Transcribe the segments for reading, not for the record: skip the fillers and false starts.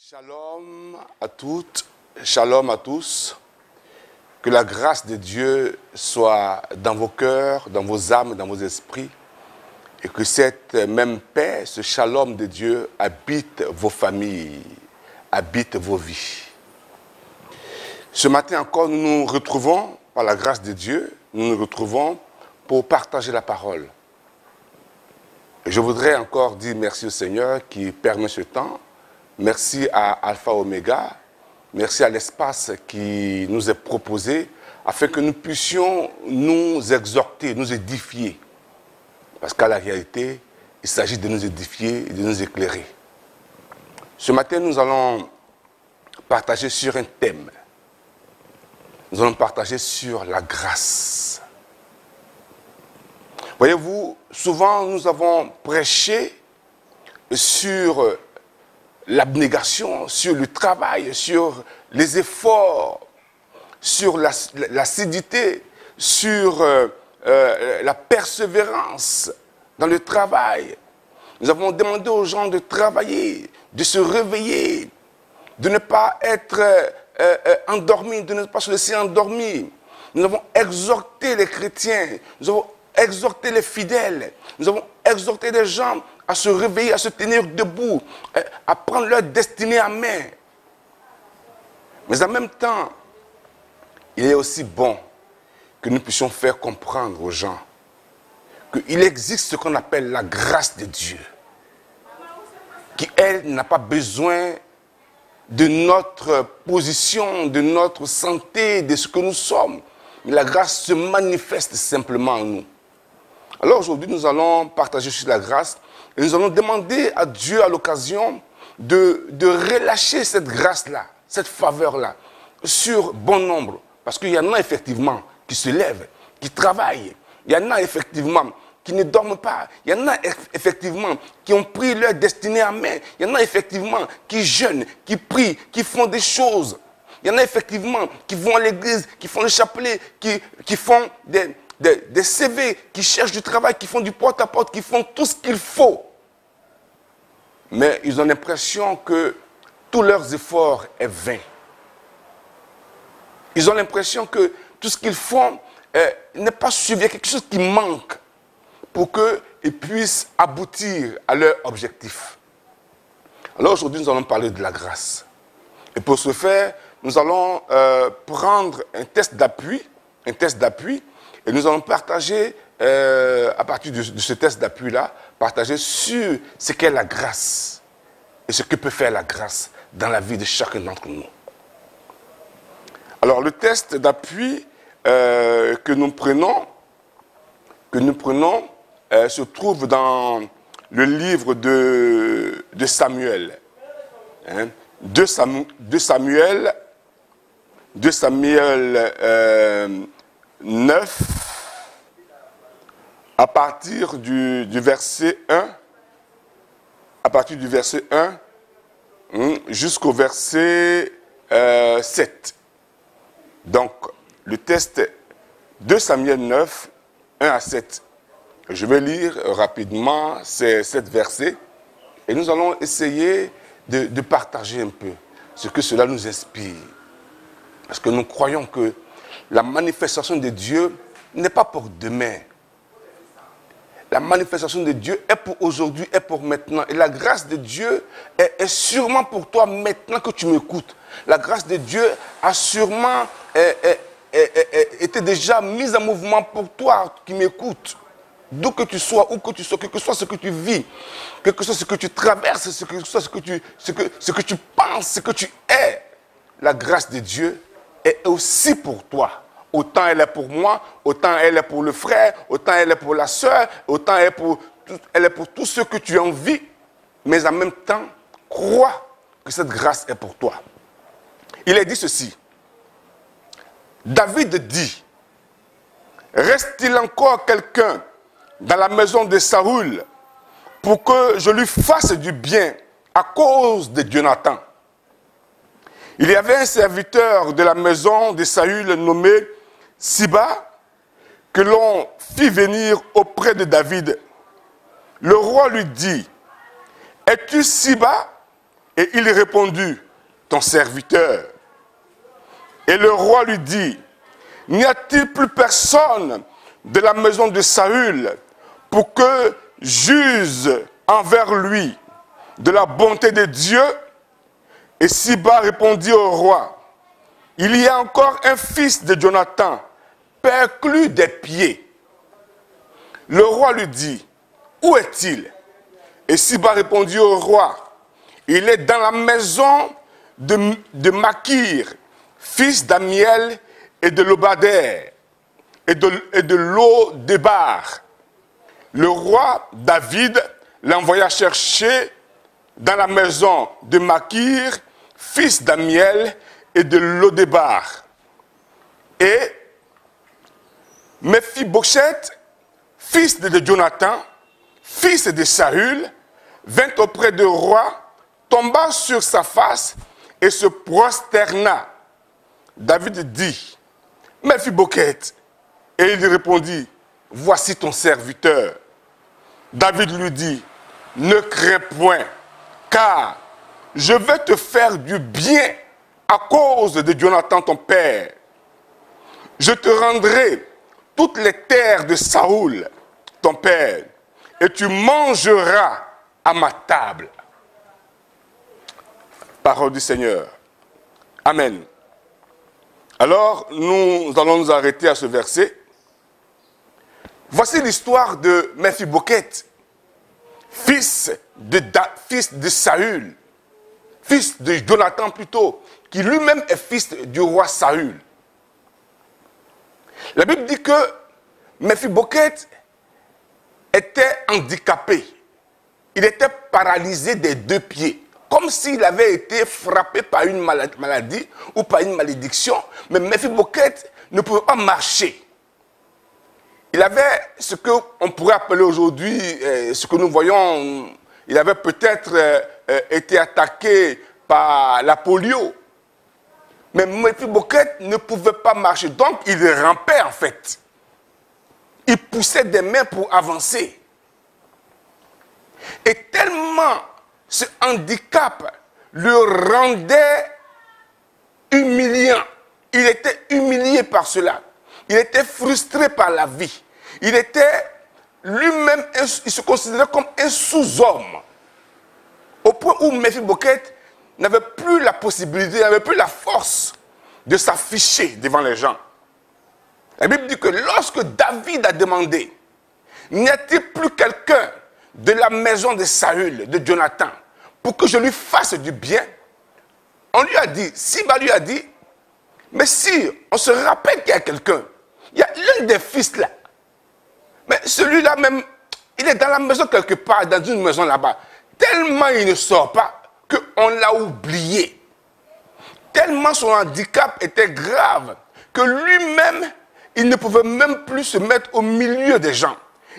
Shalom à toutes, shalom à tous. Que la grâce de Dieu soit dans vos cœurs, dans vos âmes, dans vos esprits. Et que cette même paix, ce shalom de Dieu habite vos familles, habite vos vies. Ce matin encore, nous nous retrouvons, par la grâce de Dieu, nous nous retrouvons pour partager la parole. Et je voudrais encore dire merci au Seigneur qui permet ce temps. Merci à Alpha Omega, merci à l'espace qui nous est proposé afin que nous puissions nous exhorter, nous édifier. Parce qu'à la réalité, il s'agit de nous édifier et de nous éclairer. Ce matin, nous allons partager sur un thème. Nous allons partager sur la grâce. Voyez-vous, souvent nous avons prêché sur l'abnégation, sur le travail, sur les efforts, sur l'assiduité, sur la persévérance dans le travail. Nous avons demandé aux gens de travailler, de se réveiller, de ne pas être endormis, de ne pas se laisser endormir. Nous avons exhorté les chrétiens, nous avons exhorté les fidèles, nous avons exhorté les gens à se réveiller, à se tenir debout, à prendre leur destinée en main. Mais en même temps, il est aussi bon que nous puissions faire comprendre aux gens qu'il existe ce qu'on appelle la grâce de Dieu, qui, elle, n'a pas besoin de notre position, de notre santé, de ce que nous sommes. Mais la grâce se manifeste simplement en nous. Alors aujourd'hui, nous allons partager sur la grâce et nous allons demander à Dieu à l'occasion de relâcher cette grâce-là, cette faveur-là, sur bon nombre. Parce qu'il y en a effectivement qui se lèvent, qui travaillent. Il y en a effectivement qui ne dorment pas. Il y en a effectivement qui ont pris leur destinée en main. Il y en a effectivement qui jeûnent, qui prient, qui font des choses. Il y en a effectivement qui vont à l'église, qui font le chapelet, qui font des CV, qui cherchent du travail, qui font du porte-à-porte, qui font tout ce qu'il faut. Mais ils ont l'impression que tous leurs efforts sont vains. Ils ont l'impression que tout ce qu'ils font n'est pas suivi. Il y a quelque chose qui manque pour qu'ils puissent aboutir à leur objectif. Alors aujourd'hui, nous allons parler de la grâce. Et pour ce faire, nous allons prendre un test d'appui, et nous allons partager, à partir de ce test d'appui-là, partager sur ce qu'est la grâce et ce que peut faire la grâce dans la vie de chacun d'entre nous. Alors, le test d'appui que nous prenons se trouve dans le livre de Samuel. 2 Samuel 9, à partir du verset 1, jusqu'au verset 7. Donc, le test 2 Samuel 9, 1 à 7. Je vais lire rapidement ces 7 versets et nous allons essayer de partager un peu ce que cela nous inspire. Parce que nous croyons que la manifestation de Dieu n'est pas pour demain. La manifestation de Dieu est pour aujourd'hui, est pour maintenant. Et la grâce de Dieu est sûrement pour toi maintenant que tu m'écoutes. La grâce de Dieu a sûrement été déjà mise en mouvement pour toi qui m'écoutes. D'où que tu sois, où que tu sois, quel que soit ce que tu vis, quel que soit ce que tu traverses, ce que soit ce que tu penses, ce que tu es, la grâce de Dieu est aussi pour toi. Autant elle est pour moi, autant elle est pour le frère, autant elle est pour la sœur, autant elle est pour tout ce que tu envies, mais en même temps, crois que cette grâce est pour toi. Il est dit ceci. David dit, reste-t-il encore quelqu'un dans la maison de Saül pour que je lui fasse du bien à cause de Jonathan? Il y avait un serviteur de la maison de Saül nommé Siba que l'on fit venir auprès de David. Le roi lui dit, es-tu Siba? Et il répondit, ton serviteur. Et le roi lui dit, n'y a-t-il plus personne de la maison de Saül pour que j'use envers lui de la bonté de Dieu? Et Siba répondit au roi, il y a encore un fils de Jonathan, perclus des pieds. Le roi lui dit, où est-il? Et Siba répondit au roi, il est dans la maison de Makir, fils d'Amiel et de Lobader, et de Lo-Débar. Le roi David l'envoya chercher dans la maison de Makir, fils d'Amiel et de Lo-Débar. Et Mephibosheth, fils de Jonathan, fils de Saül, vint auprès du roi, tomba sur sa face et se prosterna. David dit, Mephibosheth. Et il lui répondit, voici ton serviteur. David lui dit, ne crains point, car je vais te faire du bien à cause de Jonathan ton père. Je te rendrai toutes les terres de Saoul, ton père, et tu mangeras à ma table. Parole du Seigneur. Amen. Alors, nous allons nous arrêter à ce verset. Voici l'histoire de Mephibosheth, fils de Saül, fils de Jonathan plutôt, qui lui-même est fils du roi Saül. La Bible dit que Mephibosheth était handicapé. Il était paralysé des deux pieds, comme s'il avait été frappé par une maladie ou par une malédiction. Mais Mephibosheth ne pouvait pas marcher. Il avait ce qu'on pourrait appeler aujourd'hui, ce que nous voyons, il avait peut-être été attaqué par la polio. Mais Mephibosheth ne pouvait pas marcher, donc il rampait en fait. Il poussait des mains pour avancer. Et tellement ce handicap le rendait humiliant. Il était humilié par cela. Il était frustré par la vie. Il était lui-même, il se considérait comme un sous-homme. Au point où Mephibosheth n'avait plus la possibilité, n'avait plus la force de s'afficher devant les gens. La Bible dit que lorsque David a demandé, n'y a-t-il plus quelqu'un de la maison de Saül, de Jonathan, pour que je lui fasse du bien? On lui a dit, Siba lui a dit, mais si on se rappelle qu'il y a quelqu'un, il y a l'un des fils là, mais celui-là même, il est dans la maison quelque part, dans une maison là-bas, tellement il ne sort pas qu'on l'a oublié. Tellement son handicap était grave que lui-même, il ne pouvait même plus se mettre au milieu des gens.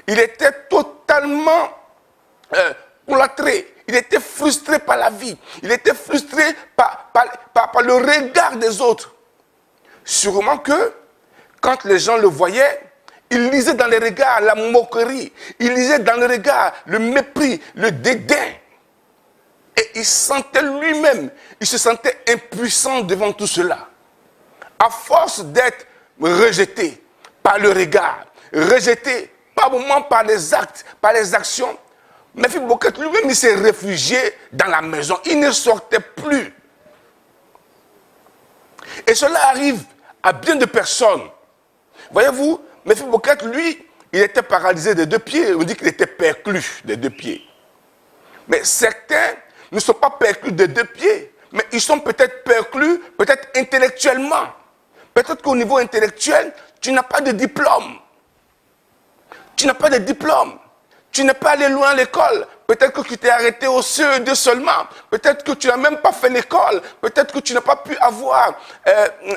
Il était totalement plâtré. Il était frustré par la vie. Il était frustré par le regard des autres. Sûrement que quand les gens le voyaient, il lisait dans les regards la moquerie. Il lisait dans le regard le mépris, le dédain. Et il sentait lui-même, il se sentait impuissant devant tout cela. À force d'être rejeté par le regard, rejeté par moments par les actes, par les actions, Mephibosheth lui-même il s'est réfugié dans la maison. Il ne sortait plus. Et cela arrive à bien de personnes. Voyez-vous, Mephibosheth, lui, il était paralysé des deux pieds. On dit qu'il était perclus des deux pieds. Mais certains ne sont pas perclus des deux pieds, mais ils sont peut-être perclus, peut-être intellectuellement. Peut-être qu'au niveau intellectuel, tu n'as pas de diplôme. Tu n'as pas de diplôme. Tu n'es pas allé loin à l'école. Peut-être que tu t'es arrêté au CE2 seulement. Peut-être que tu n'as même pas fait l'école. Peut-être que tu n'as pas pu avoir,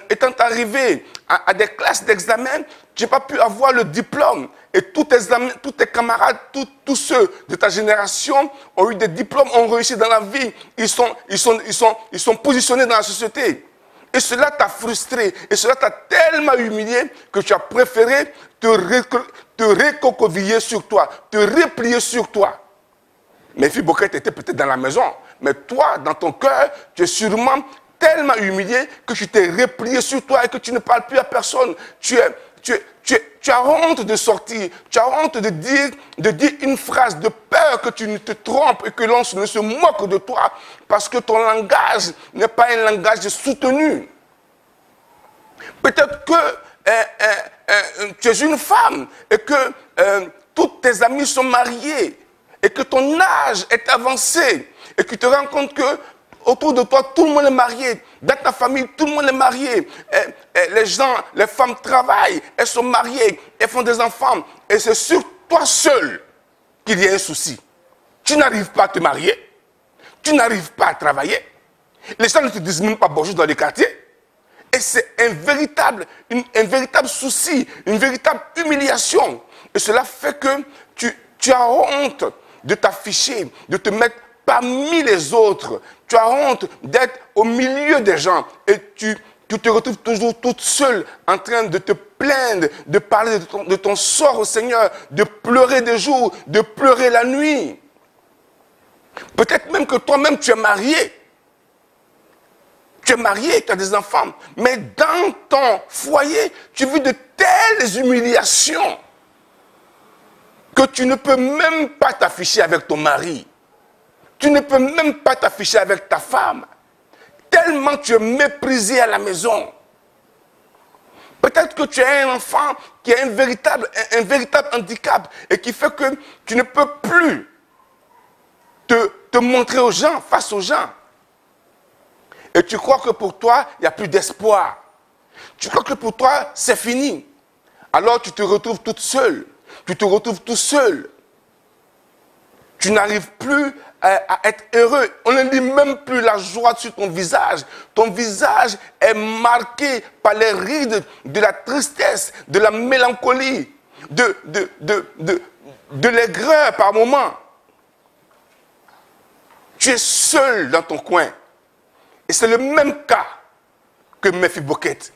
étant arrivé à des classes d'examen, tu n'as pas pu avoir le diplôme. Et tous tes camarades, tous ceux de ta génération ont eu des diplômes, ont réussi dans la vie. Ils sont positionnés dans la société. Et cela t'a frustré. Et cela t'a tellement humilié que tu as préféré te récoqueviller sur toi, te replier sur toi. Mephibosheth était peut-être dans la maison, Mais toi, dans ton cœur, tu es sûrement tellement humilié que tu t'es replié sur toi et que tu ne parles plus à personne. Tu as honte de sortir, tu as honte de dire une phrase de peur que tu ne te trompes et que l'on ne se moque de toi parce que ton langage n'est pas un langage soutenu. Peut-être que tu es une femme et que toutes tes amies sont mariées et que ton âge est avancé et que tu te rends compte que autour de toi, tout le monde est marié. Dans ta famille, tout le monde est marié. Les gens, les femmes travaillent, elles sont mariées, elles font des enfants. Et c'est sur toi seul qu'il y a un souci. Tu n'arrives pas à te marier, tu n'arrives pas à travailler. Les gens ne te disent même pas bonjour dans les quartiers. Et c'est un véritable souci, une véritable humiliation. Et cela fait que tu as honte de t'afficher, de te mettre parmi les autres. Tu as honte d'être au milieu des gens. Et tu te retrouves toujours toute seule en train de te plaindre, de parler de ton sort au Seigneur, de pleurer des jours, de pleurer la nuit. Peut-être même que toi-même tu es marié. Tu es marié, tu as des enfants. Mais dans ton foyer, tu vis de telles humiliations que tu ne peux même pas t'afficher avec ton mari. Tu ne peux même pas t'afficher avec ta femme. Tellement tu es méprisé à la maison. Peut-être que tu as un enfant qui a un véritable handicap et qui fait que tu ne peux plus te montrer aux gens, face aux gens. Et tu crois que pour toi, il n'y a plus d'espoir. Tu crois que pour toi, c'est fini. Alors tu te retrouves toute seule. Tu te retrouves tout seul. Tu n'arrives plus à être heureux. On ne lit même plus la joie sur ton visage. Ton visage est marqué par les rides de la tristesse, de la mélancolie, de l'aigreur par moments. Tu es seul dans ton coin. Et c'est le même cas que Mephibosheth.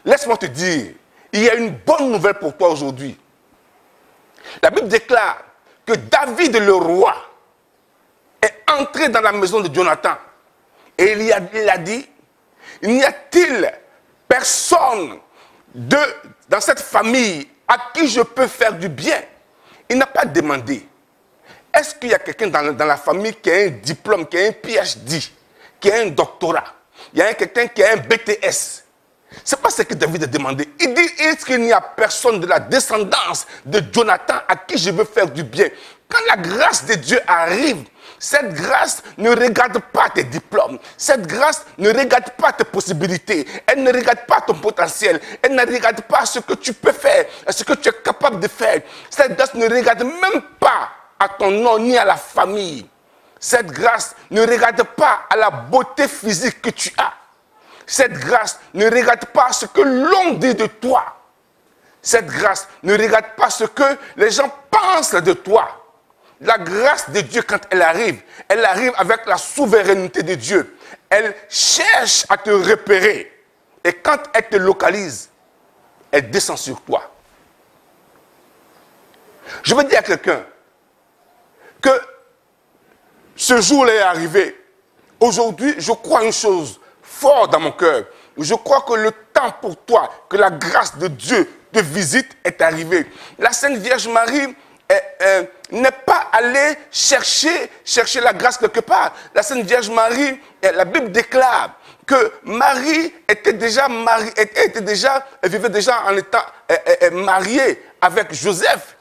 Laisse-moi te dire, il y a une bonne nouvelle pour toi aujourd'hui. La Bible déclare que David le roi est entré dans la maison de Jonathan. Et il a dit, il n'y a-t-il personne dans cette famille à qui je peux faire du bien? Il n'a pas demandé. Est-ce qu'il y a quelqu'un dans la famille qui a un diplôme, qui a un PhD, qui a un doctorat? Il y a quelqu'un qui a un BTS. Ce n'est pas ce que David a demandé. Il dit, est-ce qu'il n'y a personne de la descendance de Jonathan à qui je veux faire du bien? Quand la grâce de Dieu arrive, cette grâce ne regarde pas tes diplômes. Cette grâce ne regarde pas tes possibilités. Elle ne regarde pas ton potentiel. Elle ne regarde pas ce que tu peux faire, ce que tu es capable de faire. Cette grâce ne regarde même pas à ton nom ni à la famille. Cette grâce ne regarde pas à la beauté physique que tu as. Cette grâce ne regarde pas ce que l'on dit de toi. Cette grâce ne regarde pas ce que les gens pensent de toi. La grâce de Dieu, quand elle arrive avec la souveraineté de Dieu. Elle cherche à te repérer. Et quand elle te localise, elle descend sur toi. Je veux dire à quelqu'un que ce jour-là est arrivé. Aujourd'hui, je crois une chose forte dans mon cœur. Je crois que le temps pour toi, que la grâce de Dieu te visite est arrivé. La Sainte Vierge Marie n'est pas allée chercher la grâce quelque part. La Sainte Vierge Marie, la Bible déclare que Marie vivait déjà en étant mariée avec Joseph.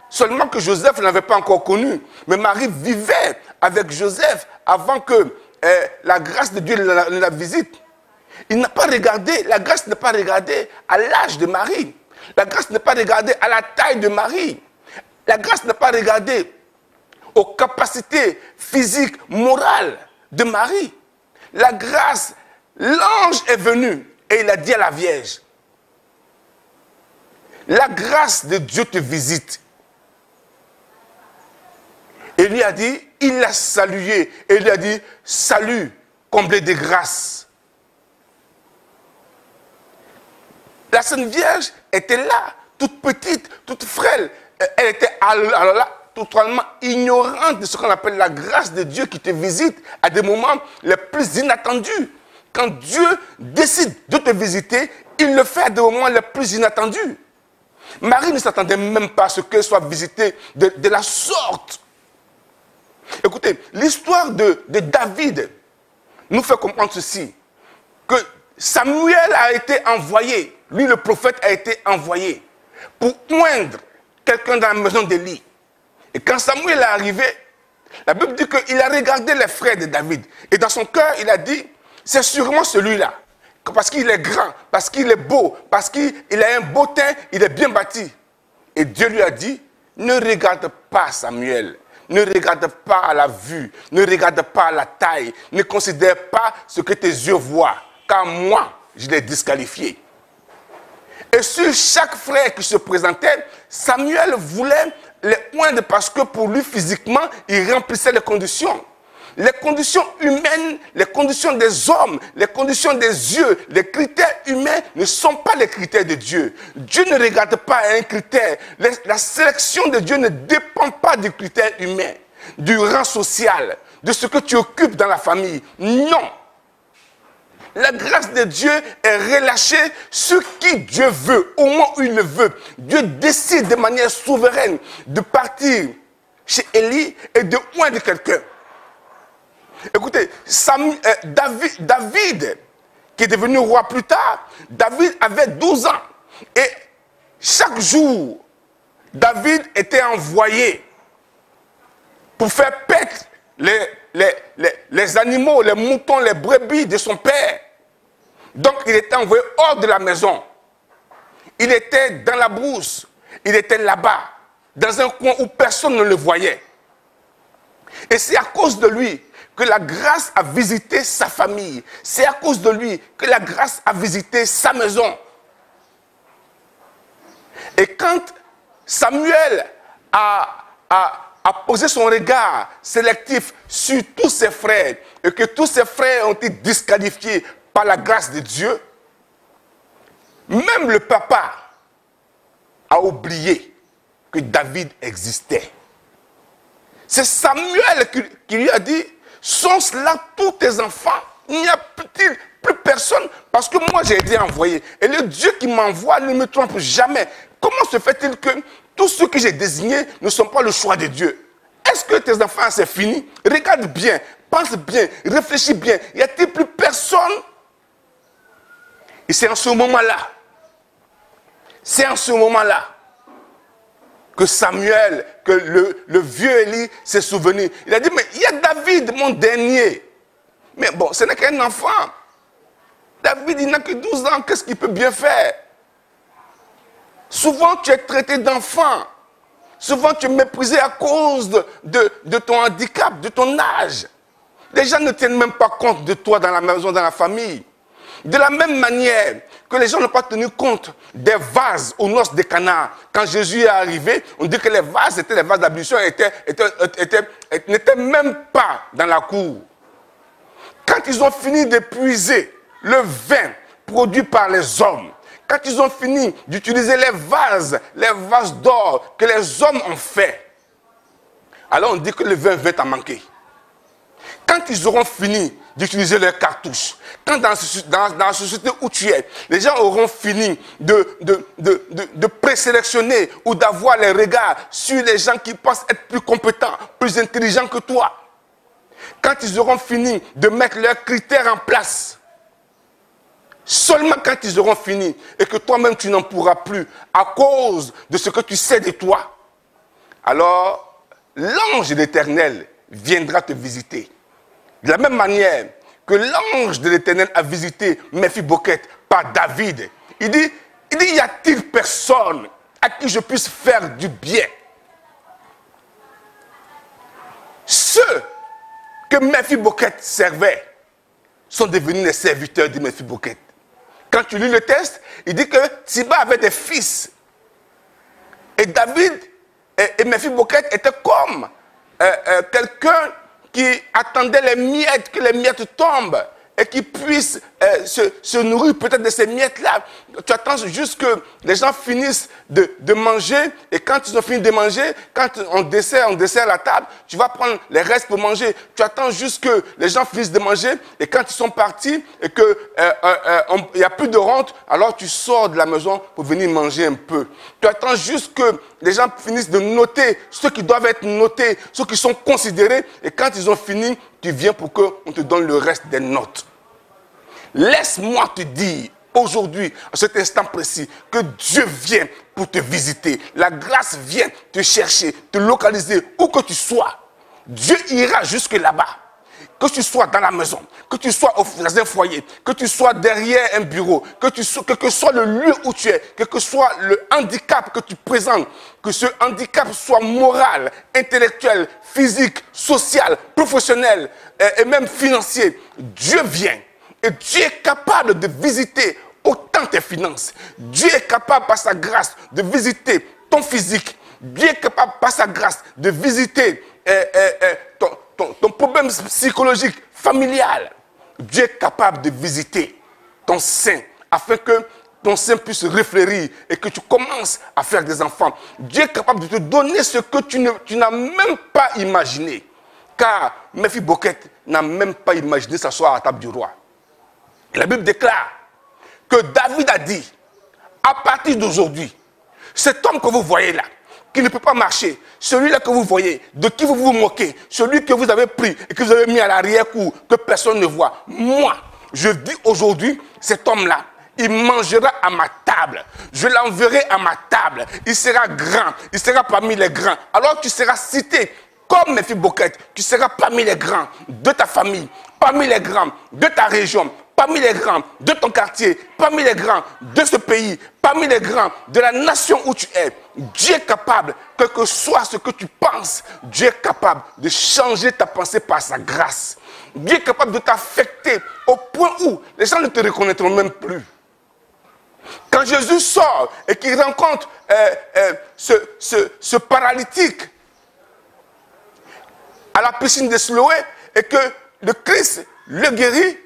Seulement que Joseph ne l'avait pas encore connu. Mais Marie vivait avec Joseph avant que la grâce de Dieu la visite. Il n'a pas regardé, la grâce n'est pas regardée à l'âge de Marie. La grâce n'est pas regardée à la taille de Marie. La grâce n'est pas regardée aux capacités physiques, morales de Marie. La grâce, l'ange est venu et il a dit à la Vierge, la grâce de Dieu te visite. Et lui a dit, il l'a salué et il lui a dit, salut, comblé de grâce. La Sainte Vierge était là, toute petite, toute frêle. Elle était alors là, totalement ignorante de ce qu'on appelle la grâce de Dieu qui te visite à des moments les plus inattendus. Quand Dieu décide de te visiter, il le fait à des moments les plus inattendus. Marie ne s'attendait même pas à ce qu'elle soit visitée de la sorte. Écoutez, l'histoire de David nous fait comprendre ceci, que Samuel a été envoyé, lui le prophète a été envoyé pour oindre quelqu'un dans la maison d'Élie. Et quand Samuel est arrivé, la Bible dit qu'il a regardé les frères de David. Et dans son cœur, il a dit, c'est sûrement celui-là. Parce qu'il est grand, parce qu'il est beau, parce qu'il a un beau teint, il est bien bâti. Et Dieu lui a dit, ne regarde pas Samuel. Ne regarde pas à la vue, ne regarde pas à la taille, ne considère pas ce que tes yeux voient, car moi, je l'ai disqualifié. Et sur chaque frère qui se présentait, Samuel voulait les oindre parce que pour lui, physiquement, il remplissait les conditions. Les conditions humaines, les conditions des hommes, les conditions des yeux, les critères humains ne sont pas les critères de Dieu. Dieu ne regarde pas un critère. La sélection de Dieu ne dépend pas du critère humain, du rang social, de ce que tu occupes dans la famille. Non. La grâce de Dieu est relâchée sur qui Dieu veut, au moment où il le veut. Dieu décide de manière souveraine de partir chez Élie et de oindre quelqu'un. Écoutez, David, qui est devenu roi plus tard, David avait 12 ans. Et chaque jour, David était envoyé pour faire paître les animaux, les moutons, les brebis de son père. Donc il était envoyé hors de la maison. Il était dans la brousse. Il était là-bas, dans un coin où personne ne le voyait. Et c'est à cause de lui que la grâce a visité sa famille. C'est à cause de lui que la grâce a visité sa maison. Et quand Samuel a posé son regard sélectif sur tous ses frères et que tous ses frères ont été disqualifiés par la grâce de Dieu, même le papa a oublié que David existait. C'est Samuel qui lui a dit, sont cela tous tes enfants? Il n'y a plus personne parce que moi j'ai été envoyé. Et le Dieu qui m'envoie ne me trompe jamais. Comment se fait-il que tous ceux que j'ai désignés ne sont pas le choix de Dieu? Est-ce que tes enfants c'est fini? Regarde bien, pense bien, réfléchis bien. Y a-t-il plus personne? Et c'est en ce moment-là, que Samuel, que le vieux Élie s'est souvenu. Il a dit, mais il y a David, mon dernier. Mais bon, ce n'est qu'un enfant. David, il n'a que 12 ans, qu'est-ce qu'il peut bien faire? Souvent, tu es traité d'enfant. Souvent, tu es méprisé à cause de ton handicap, de ton âge. Les gens ne tiennent même pas compte de toi dans la maison, dans la famille. De la même manière que les gens n'ont pas tenu compte des vases aux noces de Cana. Quand Jésus est arrivé, on dit que les vases étaient les vases d'ablution, n'étaient même pas dans la cour. Quand ils ont fini d'épuiser le vin produit par les hommes, quand ils ont fini d'utiliser les vases d'or que les hommes ont fait, alors on dit que le vin va manquer. Quand ils auront fini d'utiliser leurs cartouches, quand dans la société où tu es, les gens auront fini de présélectionner ou d'avoir les regards sur les gens qui pensent être plus compétents, plus intelligents que toi, quand ils auront fini de mettre leurs critères en place, seulement quand ils auront fini et que toi-même tu n'en pourras plus à cause de ce que tu sais de toi, alors l'ange de l'Éternel viendra te visiter. De la même manière que l'ange de l'Éternel a visité Mephibosheth par David, il dit, y a-t-il personne à qui je puisse faire du bien? Ceux que Mephibosheth servait sont devenus les serviteurs de Mephibosheth. Quand tu lis le texte, il dit que Siba avait des fils. Et David et Mephibosheth étaient comme quelqu'un qui attendait les miettes, que les miettes tombent. et qu'ils puissent se nourrir peut-être de ces miettes-là. Tu attends juste que les gens finissent de manger, et quand ils ont fini de manger, quand on dessert la table, tu vas prendre les restes pour manger. Tu attends juste que les gens finissent de manger, et quand ils sont partis, et qu'il n'y a plus de rente, alors tu sors de la maison pour venir manger un peu. Tu attends juste que les gens finissent de noter ceux qui doivent être notés, ceux qui sont considérés, et quand ils ont fini, tu viens pour qu'on te donne le reste des notes. Laisse-moi te dire, aujourd'hui, à cet instant précis, que Dieu vient pour te visiter. La grâce vient te chercher, te localiser, où que tu sois. Dieu ira jusque là-bas. Que tu sois dans la maison, que tu sois dans un foyer, que tu sois derrière un bureau, quel que soit le lieu où tu es, quel que soit le handicap que tu présentes, que ce handicap soit moral, intellectuel, physique, social, professionnel et même financier, Dieu vient. Et Dieu est capable de visiter autant tes finances. Dieu est capable par sa grâce de visiter ton physique. Dieu est capable par sa grâce de visiter ton problème psychologique, familial. Dieu est capable de visiter ton sein afin que ton sein puisse réfléchir et que tu commences à faire des enfants. Dieu est capable de te donner ce que tu n'as même pas imaginé. Car Mephibosheth n'a même pas imaginé s'asseoir à la table du roi. Et la Bible déclare que David a dit, à partir d'aujourd'hui, cet homme que vous voyez là, qui ne peut pas marcher, celui-là que vous voyez, de qui vous vous moquez, celui que vous avez pris et que vous avez mis à l'arrière-cour, que personne ne voit. Moi, je dis aujourd'hui, cet homme-là, il mangera à ma table. Je l'enverrai à ma table. Il sera grand. Il sera parmi les grands. Alors tu seras cité comme Mephibosheth. Tu seras parmi les grands de ta famille, parmi les grands de ta région, parmi les grands de ton quartier, parmi les grands de ce pays, parmi les grands de la nation où tu es. Dieu est capable, quel que soit ce que tu penses, Dieu est capable de changer ta pensée par sa grâce. Dieu est capable de t'affecter au point où les gens ne te reconnaîtront même plus. Quand Jésus sort et qu'il rencontre ce paralytique à la piscine de Siloé et que le Christ le guérit,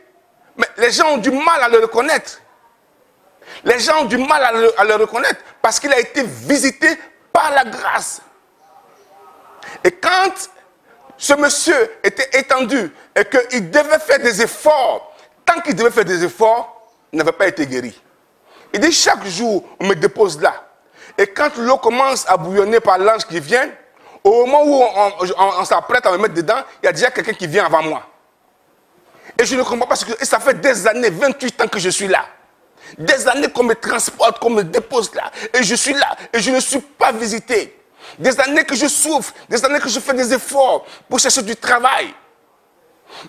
mais les gens ont du mal à le reconnaître. Les gens ont du mal à le reconnaître parce qu'il a été visité par la grâce. Et quand ce monsieur était étendu et qu'il devait faire des efforts, tant qu'il devait faire des efforts, il n'avait pas été guéri. Il dit, chaque jour, on me dépose là. Et quand l'eau commence à bouillonner par l'ange qui vient, au moment où on s'apprête à me mettre dedans, il y a déjà quelqu'un qui vient avant moi. Et je ne comprends pas parce que ça fait des années, 28 ans que je suis là. Des années qu'on me transporte, qu'on me dépose là. Et je suis là. Et je ne suis pas visité. Des années que je souffre. Des années que je fais des efforts pour chercher du travail.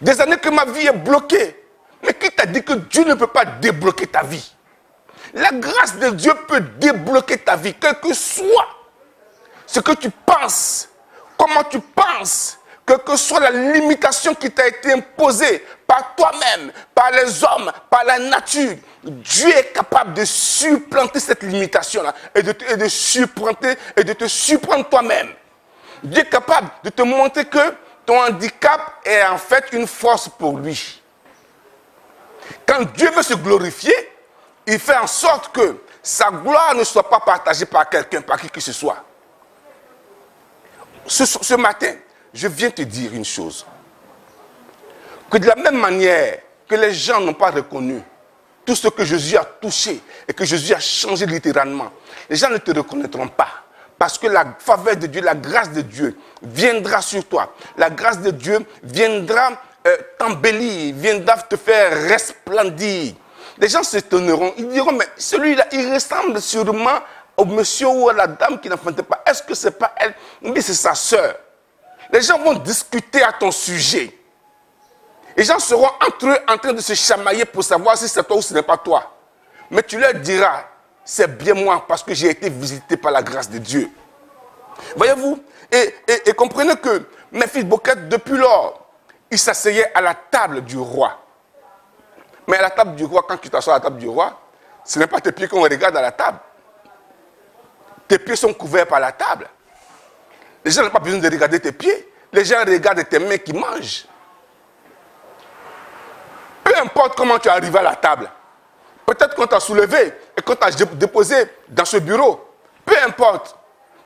Des années que ma vie est bloquée. Mais qui t'a dit que Dieu ne peut pas débloquer ta vie? La grâce de Dieu peut débloquer ta vie. Quel que soit ce que tu penses, comment tu penses, quelle que soit la limitation qui t'a été imposée par toi-même, par les hommes, par la nature, Dieu est capable de supplanter cette limitation-là et de te surprendre toi-même. Dieu est capable de te montrer que ton handicap est en fait une force pour lui. Quand Dieu veut se glorifier, il fait en sorte que sa gloire ne soit pas partagée par quelqu'un, par qui que ce soit. Ce matin, je viens te dire une chose. Que de la même manière que les gens n'ont pas reconnu tout ce que Jésus a touché et que Jésus a changé littéralement, les gens ne te reconnaîtront pas. Parce que la faveur de Dieu, la grâce de Dieu viendra sur toi. La grâce de Dieu viendra t'embellir, viendra te faire resplendir. Les gens s'étonneront, ils diront, mais celui-là, il ressemble sûrement au monsieur ou à la dame qui n'enfantait pas. Est-ce que ce n'est pas elle? Mais c'est sa sœur. Les gens vont discuter à ton sujet. Les gens seront entre eux en train de se chamailler pour savoir si c'est toi ou ce n'est pas toi. Mais tu leur diras, c'est bien moi parce que j'ai été visité par la grâce de Dieu. Voyez-vous, et comprenez que Mephibosheth, depuis lors, il s'asseyait à la table du roi. Mais à la table du roi, quand tu t'assois à la table du roi, ce n'est pas tes pieds qu'on regarde à la table. Tes pieds sont couverts par la table. Les gens n'ont pas besoin de regarder tes pieds. Les gens regardent tes mains qui mangent. Peu importe comment tu es arrivé à la table, peut-être qu'on t'a soulevé et qu'on t'a déposé dans ce bureau, peu importe,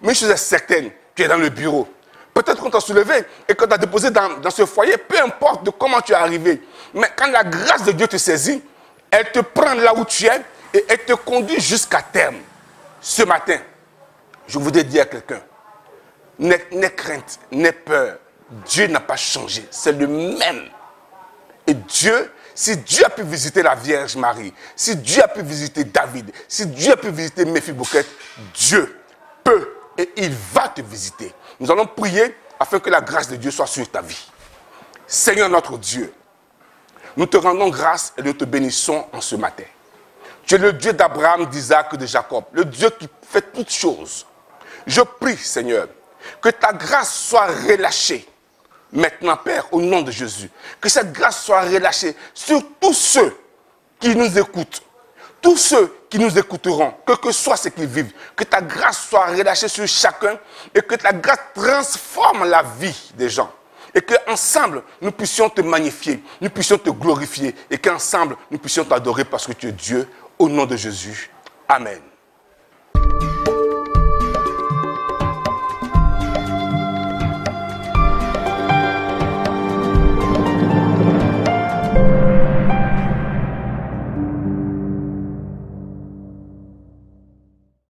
mais une chose est certaine, tu es dans le bureau. Peut-être qu'on t'a soulevé et qu'on t'a déposé dans ce foyer, peu importe de comment tu es arrivé. Mais quand la grâce de Dieu te saisit, elle te prend là où tu es et elle te conduit jusqu'à terme. Ce matin, je voudrais dire à quelqu'un, n'aie crainte, n'aie peur. Dieu n'a pas changé, c'est le même. Et Dieu, si Dieu a pu visiter la Vierge Marie, si Dieu a pu visiter David, si Dieu a pu visiter Méphibosheth, Dieu peut et il va te visiter. Nous allons prier afin que la grâce de Dieu soit sur ta vie. Seigneur notre Dieu, nous te rendons grâce et nous te bénissons en ce matin. Tu es le Dieu d'Abraham, d'Isaac et de Jacob, le Dieu qui fait toutes choses. Je prie, Seigneur, que ta grâce soit relâchée maintenant, Père, au nom de Jésus. Que cette grâce soit relâchée sur tous ceux qui nous écoutent, tous ceux qui nous écouteront, quel que soit ce qu'ils vivent. Que ta grâce soit relâchée sur chacun et que ta grâce transforme la vie des gens. Et qu'ensemble, nous puissions te magnifier, nous puissions te glorifier et qu'ensemble, nous puissions t'adorer parce que tu es Dieu. Au nom de Jésus. Amen.